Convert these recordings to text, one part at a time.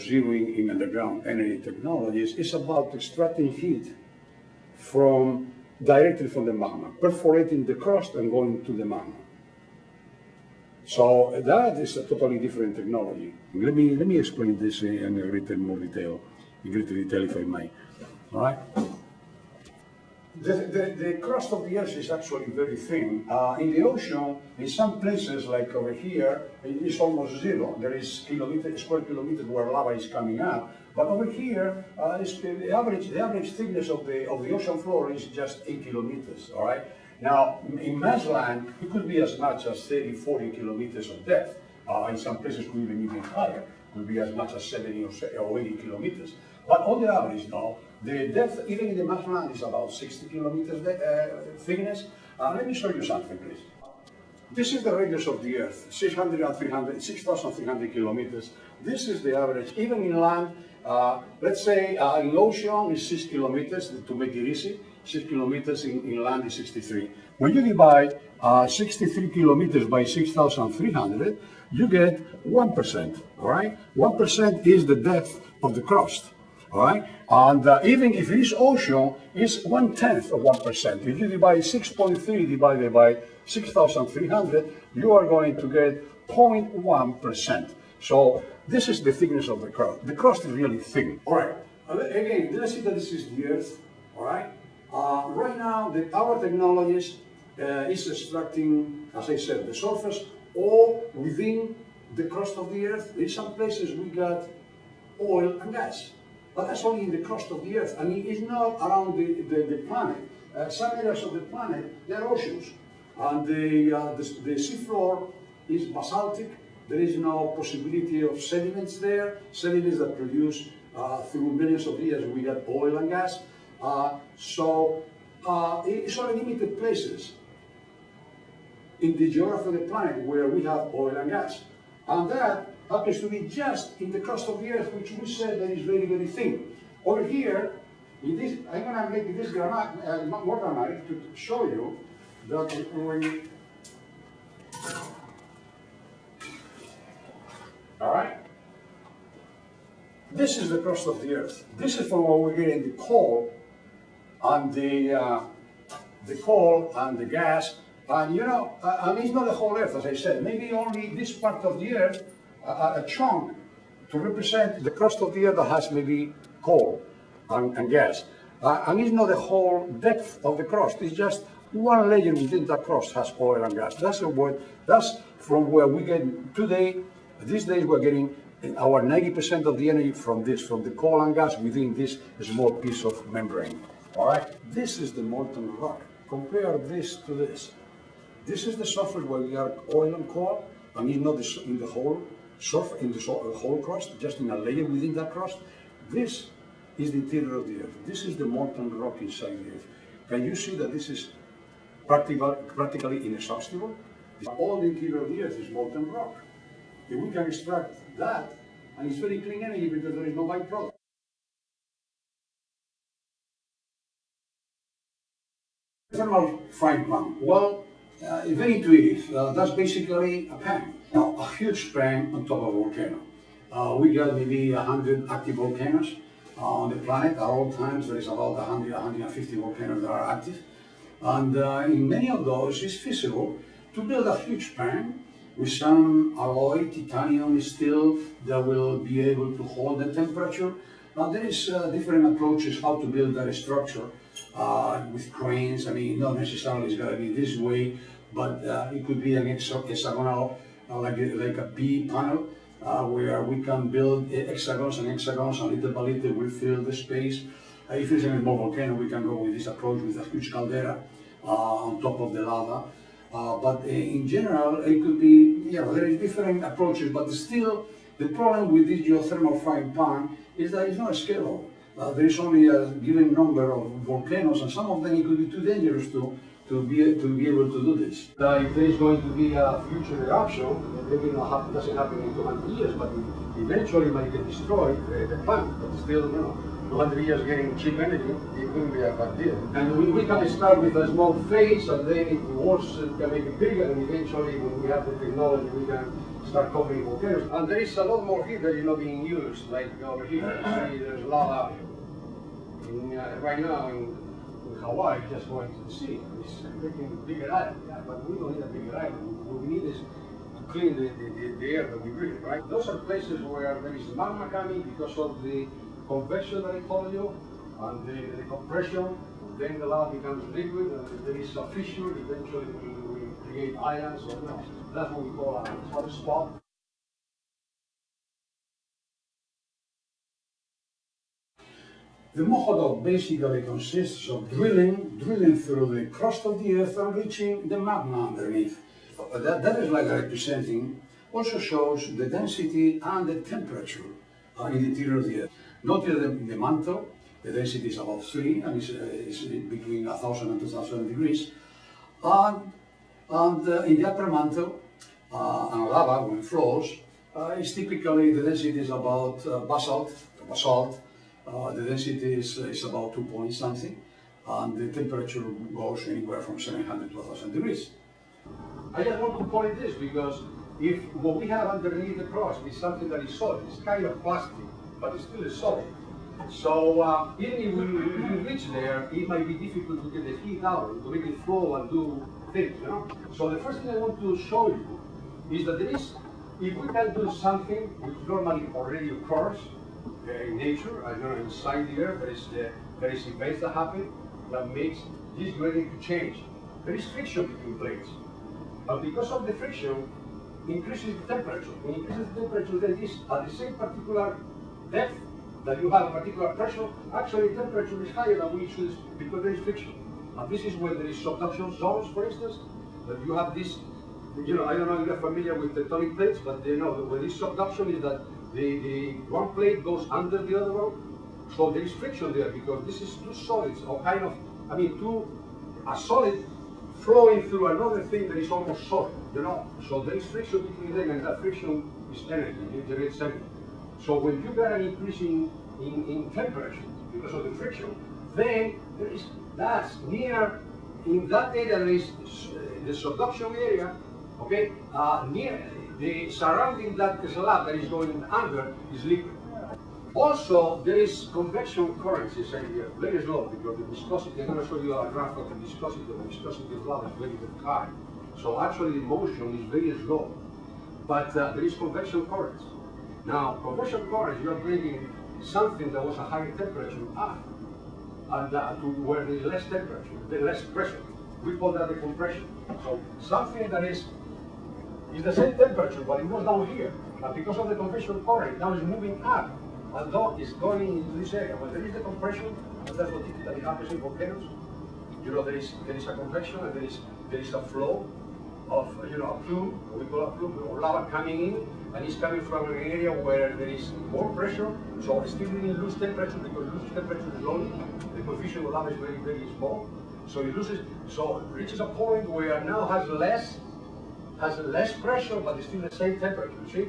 Zeroing in underground energy technologies is about extracting heat directly from the magma, perforating the crust and going to the magma. So that is a totally different technology. Let me explain this in a greater detail, if I may. All right. The crust of the Earth is actually very thin. In the ocean, in some places, like over here, it is almost zero. There is square kilometers where lava is coming up. But over here, the average thickness of the ocean floor is just 8 kilometers. All right. Now, in Marsland, it could be as much as 30, 40 kilometers of depth. In some places, could be even higher. It could be as much as 70 or 80 kilometers. But on the average, now, the depth, even in the Marsland, is about 60 kilometers thickness. Let me show you something, please. This is the radius of the Earth, 6,300 kilometers. This is the average, even in land. Let's say in ocean is 6 kilometers, to make it easy. 6 kilometers in land is 63. When you divide 63 kilometers by 6,300, you get 1%, all right? 1% is the depth of the crust, all right? And even if this ocean is 1/10 of 1%, if you divide 6.3 divided by 6,300, you are going to get 0.1%. So this is the thickness of the crust. The crust is really thin. All right, again, let's see that this is the Earth, all right? Right now, our technologies is extracting, as I said, the surface or within the crust of the Earth. In some places we got oil and gas, but that's only in the crust of the Earth, and it is not around the planet. Some areas of the planet, they are oceans, and the seafloor is basaltic. There is no possibility of sediments there, sediments that produce through millions of years. We got oil and gas. So it's only limited places in the geography of the planet where we have oil and gas. And that happens to be just in the crust of the Earth, which we said that is very, very thin. Over here, in this, I'm going to make this more dramatic to show you that when... All right? This is the crust of the Earth. This is from where we're getting the coal and the gas, and you know, and it's not the whole Earth, as I said. Maybe only this part of the Earth, a chunk, to represent the crust of the Earth that has maybe coal and gas, and it's not the whole depth of the crust. It's just one layer within that crust has oil and gas. That's from where we get today. These days we're getting our 90% of the energy from the coal and gas within this small piece of membrane. All right, this is the molten rock. Compare this to this. This is the surface where we have oil and coal, and it's not in the whole surface, in the whole crust, just in a layer within that crust. This is the interior of the Earth. This is the molten rock inside the Earth. Can you see that this is practically inexhaustible? All the interior of the Earth is molten rock. If we can extract that, and it's very clean energy because there is no byproduct. Thermal frying pan. Well, very intuitive. That's basically a pan. Now, a huge pan on top of a volcano. We got maybe 100 active volcanoes on the planet at all times. There is about 100, 150 volcanoes that are active. And in many of those, it's feasible to build a huge pan with some alloy, titanium steel, that will be able to hold the temperature. Now, there is different approaches how to build that structure with cranes. I mean, not necessarily it's going to be this way, but it could be an hexagonal, like a B panel, where we can build hexagons, and little by little we fill the space. If it's a small volcano, we can go with this approach with a huge caldera on top of the lava. But in general, it could be, there are different approaches, but still, the problem with this geothermal frying pan is that it's not scalable. There is only a given number of volcanoes, and some of them it could be too dangerous to be able to do this. If there is going to be a future eruption, maybe it doesn't happen in 200 years, but eventually it might get destroyed, the plant. But still, 200 years getting cheap energy, it wouldn't be a bad deal. And we can start with a small phase, and then it works, can make it bigger, and eventually when we have the technology, we can start covering volcanoes. And there is a lot more here that is not being used, like over here. You see, there's lava right now in Hawaii, just going to the sea. It's making a bigger island, yeah, but we don't need a bigger island. What we need is to clean the air that we breathe, right? Those are places where there is magma coming because of the convection that I told you, and the compression. Then the lava becomes liquid, and there is a fissure. Eventually, we create islands. So that's what we call a hot spot. The Mohodok basically consists of drilling through the crust of the earth and reaching the magma underneath. That is like representing, also shows the density and the temperature in the interior of the earth. Notice the mantle, the density is about 3, and it's between 1,000 and 2,000 degrees. And in the upper mantle, and lava, when it flows, is typically the density is about basalt. The density is about 2 point something, and the temperature goes anywhere from 700 to 1,000 degrees. I just want to point this because if what we have underneath the crust is something that is solid, it's kind of plastic, but it's still solid. So even if we reach there, it might be difficult to get the heat out, to make it flow and do things, you know? So the first thing I want to show you is that if we can do something which normally already occurs in nature, I don't know, inside the earth, there is events that happen that makes this gradient to change. There is friction between plates. And because of the friction, increases the temperature. When it increases the temperature, then this at the same particular depth that you have a particular pressure, actually the temperature is higher than we should because there is friction. And this is when there is subduction zones, for instance, that you have this, you know, I don't know if you're familiar with tectonic plates, but you know, when this subduction is that the one plate goes under the other one, so there is friction there because this is two solids, or kind of, a solid flowing through another thing that is almost solid, you know? So there is friction between them, and that friction is energy, it generates energy. So when you get an increase in temperature because of the friction, then that's near, in that area there is the subduction area, okay, near the surrounding that slab that is going under is liquid. Also, there is convection currents inside here, very slow because the viscosity, I'm going to show you a graph of the viscosity of lava is very, very high. So actually the motion is very slow, but there is convection currents. Now, convection currents, you are bringing something that was a higher temperature up, and to where there is less temperature, less pressure. We call that the compression. So something that is the same temperature, but it was down here. And because of the convection current, now it's moving up, and now it's going into this area. When there is the compression, and that's what typically happens in volcanoes. You know, there is a convection, and there is a flow of, you know, a plume, what we call a plume, or lava coming in, and it's coming from an area where there is more pressure, so it still didn't lose temperature because it loses temperature slowly. The coefficient of lava is very, very small. So it reaches a point where now has less pressure, but it's still the same temperature, you see?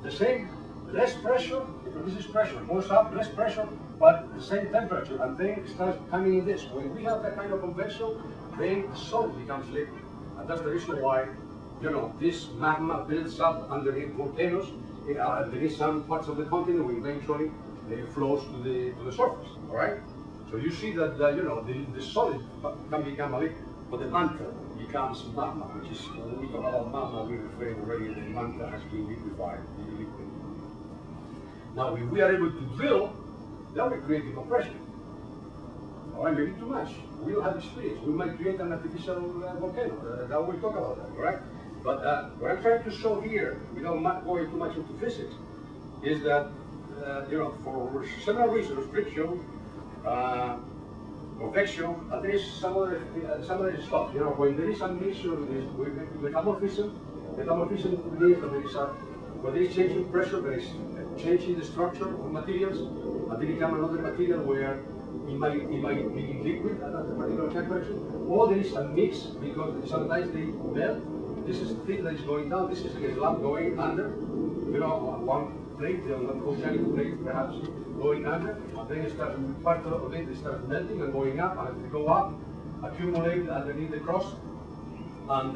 The same, less pressure, it produces pressure, goes up, less pressure, but the same temperature, and then it starts coming in this. When we have that kind of convection, then solid becomes liquid. And that's the reason why, you know, this magma builds up underneath volcanoes. There is some parts of the continent where eventually it flows to the surface, all right? So you see that, you know, the solid can become a liquid, but the mantle becomes magma, which is, when we talk about magma, we refer already the mantle has been liquefied, the liquid. Now, if we are able to drill, then we create the compression. All right, maybe too much. We don't have experience. We might create an artificial volcano. That we'll talk about that, all right? But what I'm trying to show here, without going too much into physics, is that, you know, for several reasons, friction, convection, and there is some other stuff. You know, when there is a mixture with metamorphism means that when there is changing pressure, there is changing the structure of materials, and they become another material where it might be liquid at a particular temperature, or there is a mix because sometimes they melt. This is the thing that is going down. This is a slab going under. You know, one plate, the oceanic plate perhaps going under, and then it starts, part of it starts melting and going up, and as they go up, accumulate underneath the crust, and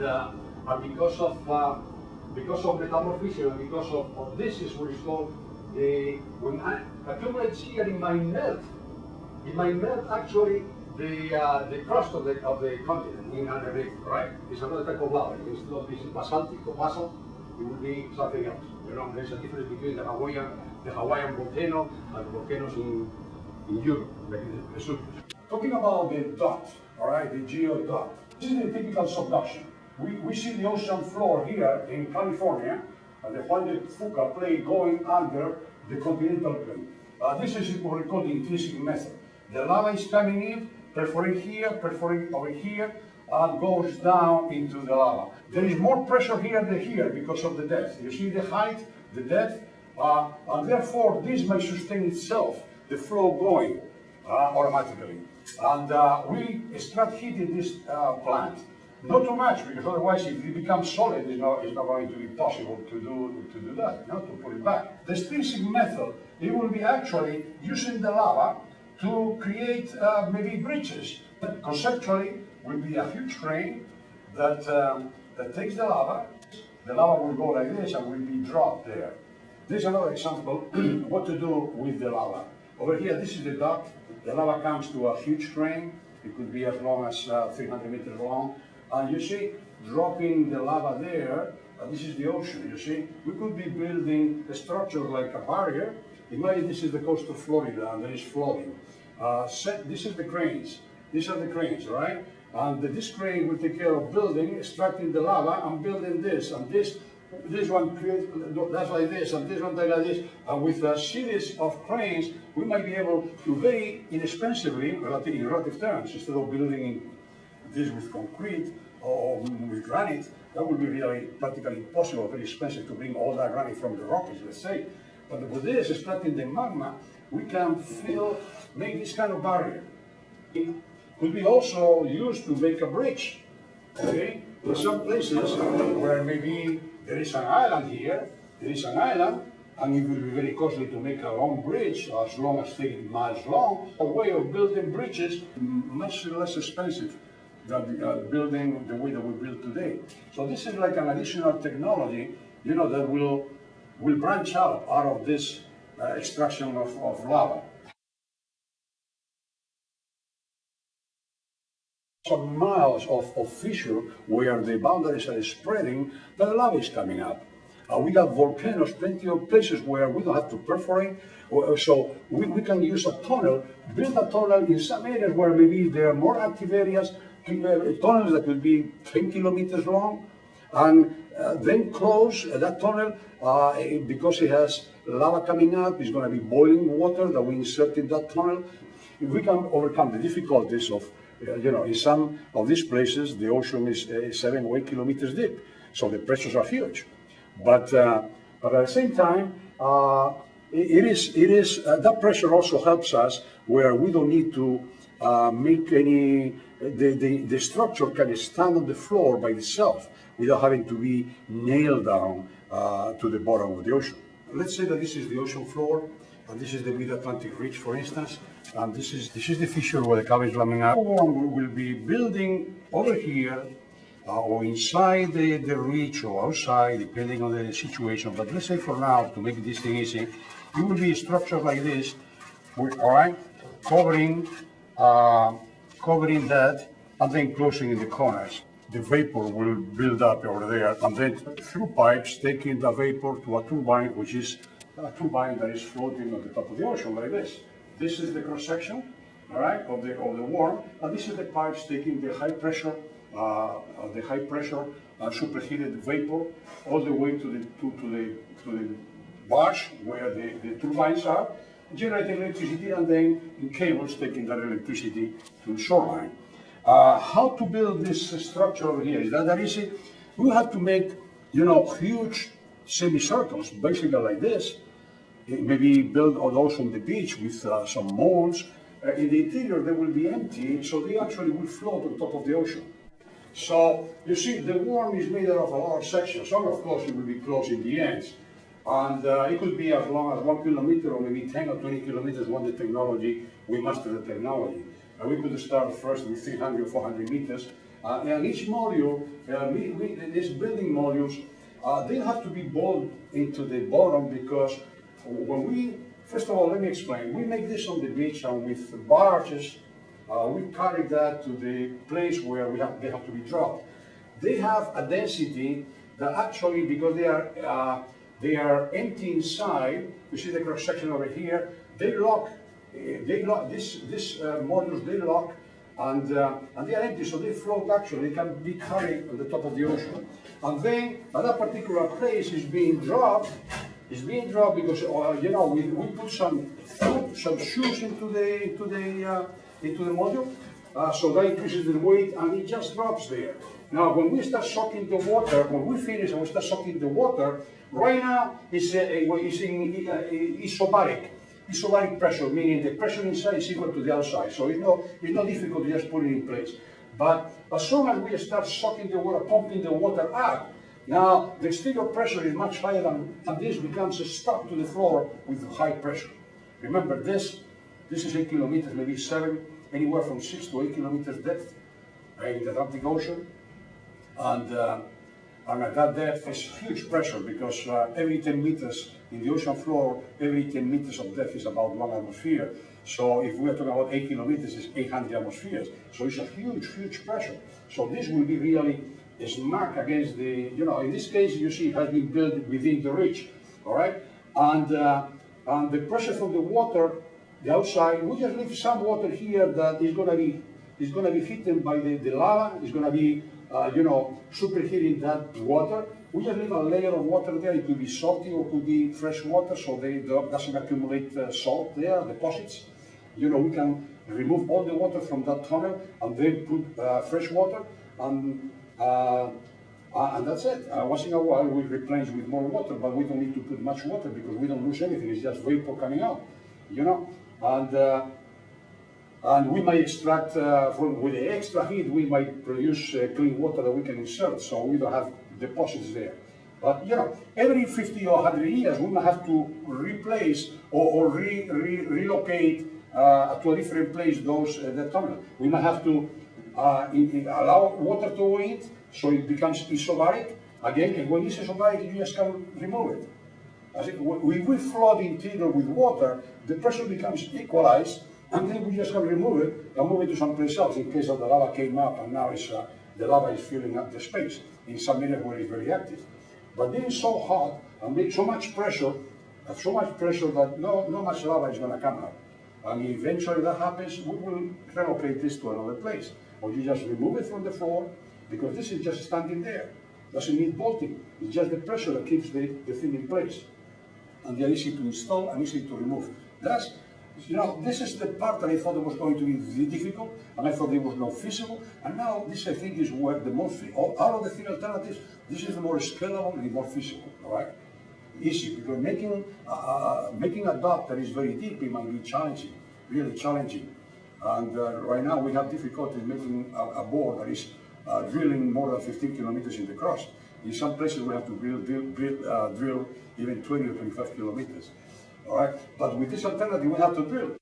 because of because of metamorphism and because of this is what is called when I accumulates here in my melt. It might melt actually the crust of the continent in underneath, right? It's another type of lava. It's not this basaltic or basalt. It would be something else. You know, there's a difference between the Hawaiian volcano and volcanoes in Europe, like the Vesuvius. Talking about the duct, all right, the geoduct. This is the typical subduction. We see the ocean floor here in California, the Juan de Fuca plate going under the continental plate. This is what we call the intrinsic method. The lava is coming in, perforating here, perforating over here, and goes down into the lava. There is more pressure here than here because of the depth. You see the height, the depth, and therefore this may sustain itself, the flow going automatically. And we start heating this plant. Not too much, because otherwise if it becomes solid, it's not going to be possible to do that, to put it back. The extrinsic method, it will be actually using the lava to create maybe bridges. Conceptually, will be a huge crane that takes the lava will go like this and will be dropped there. This is another example what to do with the lava. Over here, this is the duct. The lava comes to a huge crane. It could be as long as 300 meters long. And you see, dropping the lava there, this is the ocean, you see. We could be building a structure like a barrier. Imagine this is the coast of Florida and there is flooding. This is the cranes. These are the cranes, right? And this crane will take care of building, extracting the lava and building this. And this one creates, that's like this, and this one like this. And with a series of cranes, we might be able to very inexpensively, in relative terms, instead of building this with concrete or with granite, that would be really practically impossible, very expensive to bring all that granite from the Rockies, let's say. But with this, extracting the magma, we can make this kind of barrier. It could be also used to make a bridge. Okay? In some places where maybe there is an island here, and it will be very costly to make a long bridge, as long as 30 miles long. A way of building bridges much less expensive than building the way that we build today. So this is like an additional technology, that will branch out of this extraction of lava. Some miles of fissure where the boundaries are spreading, but the lava is coming up. We got volcanoes, plenty of places where we don't have to perforate, so we can use a tunnel, build a tunnel in some areas where maybe there are more active areas, tunnels that will be 10 kilometers long, and then close that tunnel because it has lava coming up, it's going to be boiling water that we insert in that tunnel. If we can overcome the difficulties of, in some of these places, the ocean is 7 or 8 kilometers deep, so the pressures are huge. But at the same time, that pressure also helps us where we don't need to make any, the structure can stand on the floor by itself without having to be nailed down to the bottom of the ocean. Let's say that this is the ocean floor, and this is the mid-Atlantic ridge, for instance, and this is the fissure where the cave is lamming up. We'll be building over here, or inside the ridge or outside, depending on the situation. But let's say for now, to make this thing easy, it will be structured like this, all right, covering that, and then closing in the corners. The vapor will build up over there, and then through pipes, taking the vapor to a turbine, which is a turbine that is floating on the top of the ocean like this. This is the cross section, all right, of the worm, and this is the pipes taking the high pressure superheated vapor all the way to the barge where the turbines are, generating electricity, and then in cables taking that electricity to the shoreline. How to build this structure over here? Is that easy? We have to make, huge semicircles, basically like this. Maybe build those on the beach with some molds. In the interior, they will be empty, so they actually will float on top of the ocean. So, you see, the worm is made out of a large section. Some, of course, it will be closed in the ends. And it could be as long as 1 kilometer or maybe 10 or 20 kilometers when we master the technology. We could start first with 300 or 400 meters. And each module, these building modules, they have to be boiled into the bottom because when we, first of all, let me explain. We make this on the beach and with barges, we carry that to the place where they have to be dropped. They have a density that actually, because they are empty inside, you see the cross section over here, they lock this modules, they lock, and they are empty, so they float actually, they can be carried on the top of the ocean. And then at that particular place is being dropped because you know, we put some shoes into the module, so that increases the weight and it just drops there. Now, when we start soaking the water, when we finish and we start soaking the water, right now it's in isobaric pressure, meaning the pressure inside is equal to the outside. So it's not difficult to just put it in place. But as soon as we start soaking the water, pumping the water up, now the exterior pressure is much higher and this becomes stuck to the floor with high pressure. Remember, this is 8 kilometers, maybe 7, anywhere from 6 to 8 kilometers depth in the Atlantic Ocean. And at that depth is huge pressure because every 10 meters in the ocean floor, every 10 meters of depth is about 1 atmosphere. So if we are talking about 8 kilometers, it's 800 atmospheres. So it's a huge pressure. So this will be really smack against the, you know, in this case, you see it has been built within the ridge, all right? And the pressure from the water, the outside, we just leave some water here that is going to be heated by the lava. It's going to be, you know, superheating that water. We just leave a layer of water there. It could be salty or could be fresh water, so they doesn't accumulate salt there, deposits. You know, we can remove all the water from that tunnel and then put fresh water, and that's it. Once in a while we replenish with more water, but we don't need to put much water because we don't lose anything. It's just vapor coming out, you know. And we might extract with the extra heat, we might produce clean water that we can insert, so we don't have deposits there. But you know, every 50 or 100 years, we might have to replace or relocate to a different place the tunnel. We might have to allow water to go in, so it becomes isobaric. Again, and when it's isobaric, you just can remove it. As if we flood the interior with water, the pressure becomes equalized, and then we just can remove it and move it to someplace else in case of the lava came up and now the lava is filling up the space in some areas where it's very active. But being so hot and being so much pressure that no much lava is going to come out. And eventually that happens, we will relocate this to another place. Or you just remove it from the floor, because this is just standing there. Doesn't need bolting. It's just the pressure that keeps the thing in place. And they're easy to install and easy to remove. That's, you know, this is the part that I thought it was going to be difficult, and I thought it was not feasible. And now this, I think, is where the most, out of the 3 alternatives, this is the more scalable and the more feasible, all right? Easy, because making a dock that is very deep, it might be challenging, really challenging. And right now we have difficulty making a bore that is drilling more than 15 kilometers in the crust. In some places we have to drill even 20 or 25 kilometers. All right, but with this alternative we have to drill.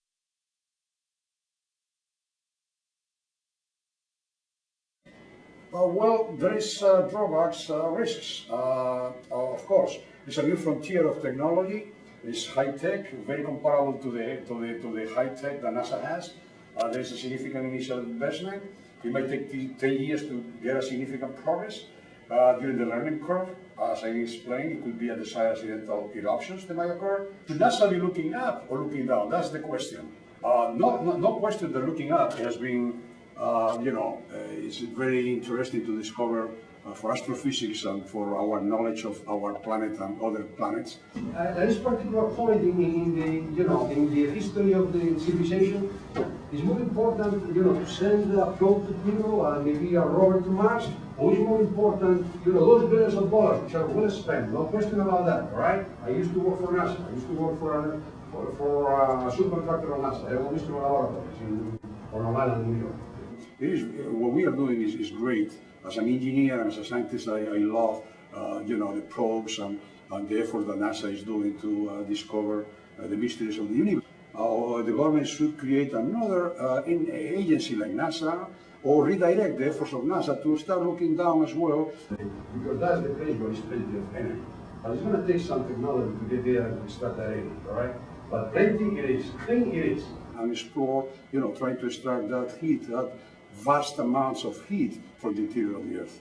Well, there is drawbacks, risks, of course. It's a new frontier of technology. It's high-tech, very comparable to the high-tech that NASA has. There's a significant initial investment. It might take 10 years to get a significant progress during the learning curve. As I explained, it could be a desired accidental eruptions that might occur. Should NASA be looking up or looking down? That's the question. No question that looking up has been, you know, it's very interesting to discover for astrophysics and for our knowledge of our planet and other planets. At this particular point in the history of the civilization, it's more important, to send a probe to Pluto and maybe a rover to Mars, or is more important, those billions of dollars which are well spent. No question about that, all right? I used to work for NASA. I used to work for a subcontractor on NASA. I always do laboratories on Long Island, New York. What we are doing is great. As an engineer and as a scientist, I love, the probes and the effort that NASA is doing to discover the mysteries of the universe. The government should create another agency like NASA or redirect the efforts of NASA to start looking down as well. Because that's the place where it's plenty of energy. But it's going to take some technology to get there and extract that energy, all right? But plenty it is, clean it is. And explore, trying to extract that heat, that vast amounts of heat from the interior of the Earth.